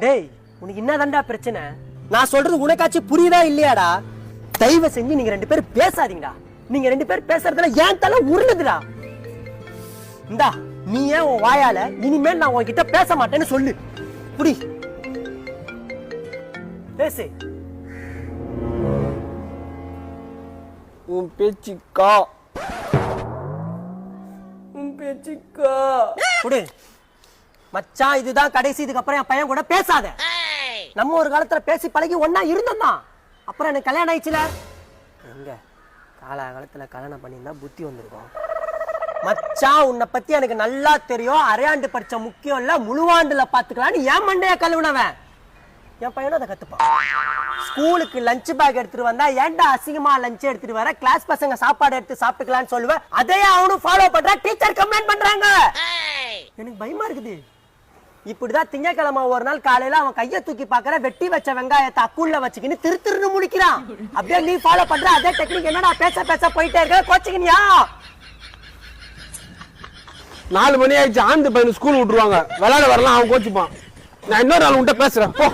டேய் உனக்கு என்னதான்டா பிரச்சனை? நான் சொல்றது உனக்காச்சும் புரியுதா இல்லையாடா? தயவு செஞ்சு நீங்க ரெண்டு பேரும் பேசாதீங்கடா. நீங்க ரெண்டு பேரும் பேசுறதுல ஏன் தலை உருளுதுடா. இந்தா நீ ஏன் உன் வாயால இனிமேல் நான் உன்கிட்ட பேச மாட்டேன்னு சொல்லு. புடி பேசு. உன் பேச்சுக்கா புடி மச்சான், இதுதான் கடைசி. இதுக்கு அப்புறம் என் பையன் கூட பேசாத. நம்ம ஒரு காலத்துல பேசி பழகி ஒன்னா இருந்தோம் தான். அப்புறம் எனக்கு கல்யாணம் ஆயிடுச்சுல. எங்க காலகாலத்துல கல்யாணம் பண்ணியிருந்தா புத்தி வந்திருக்கும். மச்சான், உன்னை பத்தி எனக்கு நல்லா தெரியும். அரையாண்டு படிச்ச முக்கியம் இல்ல, முழுவாண்டுல பாத்துக்கலான்னு என் மண்டைய கழுவுனவன். என் பையனும் அதை கத்துப்பான். ஸ்கூலுக்கு லஞ்ச் பேக் எடுத்துட்டு வந்தா ஏன்டா அசிங்கமா லஞ்ச் எடுத்துட்டு வர, கிளாஸ் பசங்க சாப்பாடு எடுத்து சாப்பிட்டுக்கலாம்னு சொல்லுவேன். அதையே அவனும் ஃபாலோ பண்றான். டீச்சர் கம்ப்ளைண்ட் பண்றாங்க. எனக்கு பயமா இருக்குது. இப்படிதான் திங்கக்கிழமை ஒரு நாள் காலையில அவன் கைய தூக்கி பாக்குற, வெட்டி வச்ச வெங்காயத்தை அக்குள்ள வச்சுக்கின்னு திருன்னு முடிக்கிறான். அப்படியே நீ ஃபாலோ பண்ற அதே டெக்னிக். என்னடா பேச பேச போயிட்டே இருக்க, கோச்சிக்கினியா? 4 மணி ஆயிடுச்சு. ஆந்து பையன் ஸ்கூல் விட்டுருவாங்க, விளையாட வரலாம், அவன் கோச்சுப்பான். நான் இன்னொரு ஆள் உன்கிட்ட பேசுறேன் போ.